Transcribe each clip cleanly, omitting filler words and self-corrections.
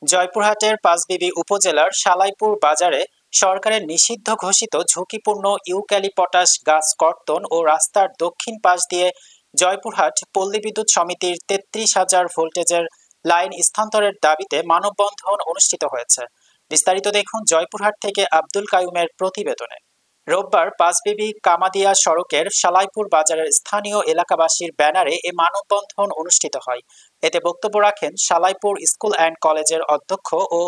জয়পুরহাটের পাঁচবিবি উপজেলার সালাইপুর বাজারে সরকারের নিষিদ্ধ ঘোষিত ঝুঁকিপূর্ণ ইউক্যালিপটাস গাছ কর্তন ও রাস্তার দক্ষিণ পাশ দিয়ে জয়পুরহাট পল্লী বিদ্যুৎ সমিতির ৩৩,০০০ ভোল্টেজের লাইন স্থানান্তরের দাবিতে মানববন্ধন অনুষ্ঠিত হয়েছে। বিস্তারিত দেখুন জয়পুরহাট থেকে আব্দুল কাইয়ুমের প্রতিবেদনে। রোববার পাঁচবিবি কামাদিয়া সড়কের সালাইপুর বাজারের স্থানীয় এলাকাবাসীর ব্যানারে এ মানববন্ধন অনুষ্ঠিত হয়। এতে বক্তব্য রাখেন সালাইপুর স্কুল অ্যান্ড কলেজের অধ্যক্ষ ও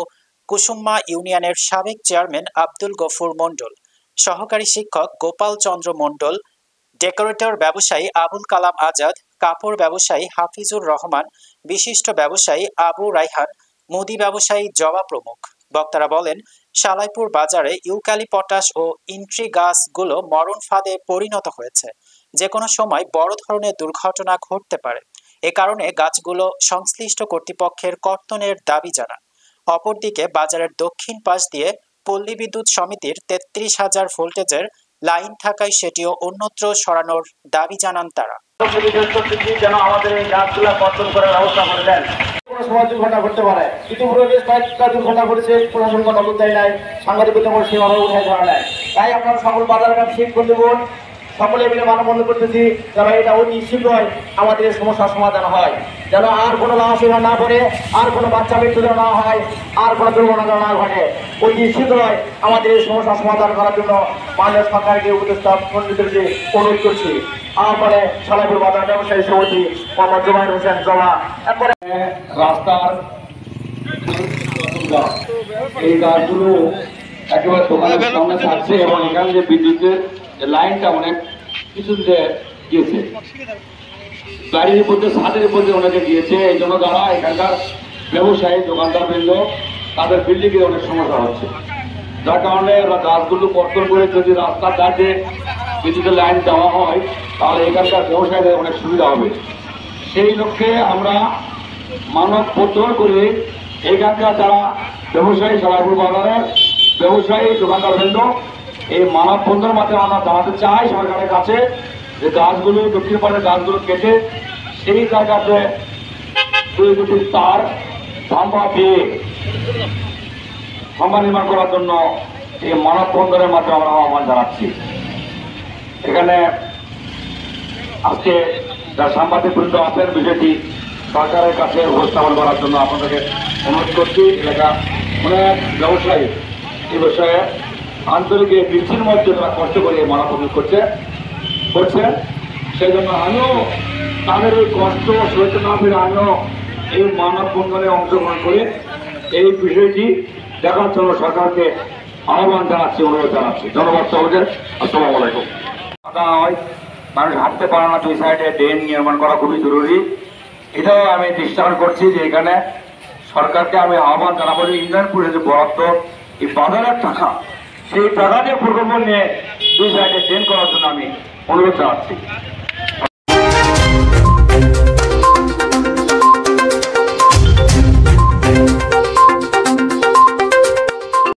কুসুম্মা ইউনিয়নের সাবেক চেয়ারম্যান আব্দুল গফুর মণ্ডল, সহকারী শিক্ষক গোপাল চন্দ্র মণ্ডল, ডেকোরেটর ব্যবসায়ী আবুল কালাম আজাদ, কাপড় ব্যবসায়ী হাফিজুর রহমান, বিশিষ্ট ব্যবসায়ী আবু রাইহান, মুদি ব্যবসায়ী জবা প্রমুখ। বক্তারা বলেন, সালাইপুর বাজারে ইউক্যালিপটাস ও ইন্ট্রি গাছগুলো মরণ ফাঁদে পরিণত হয়েছে। যে কোনো সময় বড় ধরনের দুর্ঘটনা ঘটতে পারে। এ কারণে গাছগুলো সংশ্লিষ্ট কর্তৃপক্ষের কর্তনের দাবি জানান। অপরদিকে বাজারের দক্ষিণ পাশ দিয়ে পল্লী বিদ্যুৎ সমিতির ৩৩,০০০ ভোল্টেজের লাইন থাকায় সেটিও অন্যত্র সরানোর দাবি জানান তারা। যেন আমাদের এই গাছগুলা কর্তন করার ব্যবস্থা করে দেন। কোনো সময় দুর্ঘটনা ঘটতে পারে, ইতিপূর্বে বেশ কয়েকটা দুর্ঘটনা ঘটেছে, প্রশাসন কোনো নজর দেয় নাই, সাংবাদিকতা করে সেভাবে উঠায় ধরা নেয়। তাই আপনারা সকল বাজার ব্যবসায়িক বন্ধুগণ সকলে মিলে মানববন্ধন করতেছি, যেন এটা অতি শীঘ্রই আমাদের এই সমস্যার সমাধান হয়, যেন আর কোনো লাশ না পড়ে, আর কোনো বাচ্চা মৃত্যু যেন না হয়, আর কোনো দুর্ঘটনা না ঘটে। অতি শীঘ্রই আমাদের এই সমস্যার সমাধান করার জন্য মাননীয় সরকারকে উপদেষ্টা মন্ত্রীদেরকে অনুরোধ করছি। তারপরে সালাইপুর বাজার ব্যবসায়ী সমিতি মোহাম্মদ জুবাইর হোসেন জমা। এরপরে রাস্তার এই গাছগুলো একেবারে দোকানের সামনে থাকছে এবং এখানে যে বিদ্যুতের লাইনটা অনেক কিছু গিয়েছে, গাড়ির মধ্যে ছাদের মধ্যে অনেকে গিয়েছে। এই জন্য যারা এখানকার ব্যবসায়ী দোকানদার বৃন্দ তাদের বিল্ডিং এ অনেক সমস্যা হচ্ছে, যার কারণে ওরা গাছগুলো কর্তন করে যদি রাস্তার ধারে বিদ্যুতের লাইন দেওয়া হয় তাহলে এখানকার ব্যবসায়ীদের অনেক সুবিধা হবে। সেই লক্ষ্যে আমরা মানব বন্ধন করে এখানকার যারা ব্যবসায়ী সালাইপুর বাজারের ব্যবসায়ী দোকানদার বৃন্দ এই মানব বন্ধনের মাধ্যমে আমরা জানাতে চাই সরকারের কাছে যে গাছগুলো দক্ষিণ পাড়ের গাছগুলো কেটে সেই জায়গাতে বৈদ্যুতিক তার খাম্বা দিয়ে খাম্বা নির্মাণ করার জন্য এই মানব বন্ধনের মাধ্যমে আমরা আহ্বান জানাচ্ছি। এখানে আজকে যারা সাংবাদিক বৃন্দ আছেন বিষয়টি সরকারের কাছে উপস্থাপন করার জন্য আপনাদেরকে অনুরোধ করছি। এলাকা অনেক ব্যবসায়ী এই বিষয়ে আন্তরিক বৃষ্টির মধ্যে তারা কষ্ট করে মানববন্ধন করছে, সেই জন্য আমিও তাদের এই কষ্ট সহ্য না ফিরে আমিও এই মানববন্ধনে অংশগ্রহণ করে এই বিষয়টি দেখার জন্য সরকারকে আহ্বান জানাচ্ছি, অনুরোধ জানাচ্ছি। ধন্যবাদ সবাইকে। আসসালামু আলাইকুম। মানুষ হাঁটতে পারে না, দুই সাইডে ড্রেন নির্মাণ করা খুবই জরুরি। এটাও আমি দৃষ্টান্ত করছি যে এখানে সরকারকে আমি আহ্বান জানাবো যে ইন্দ্রায়ণপুরে যে বরাদ্দ এই বাজারের টাকা, সেই টাকা দিয়ে প্রকল্প নিয়ে দুই সাইডে ড্রেন করার জন্য আমি অনুরোধ জানাচ্ছি।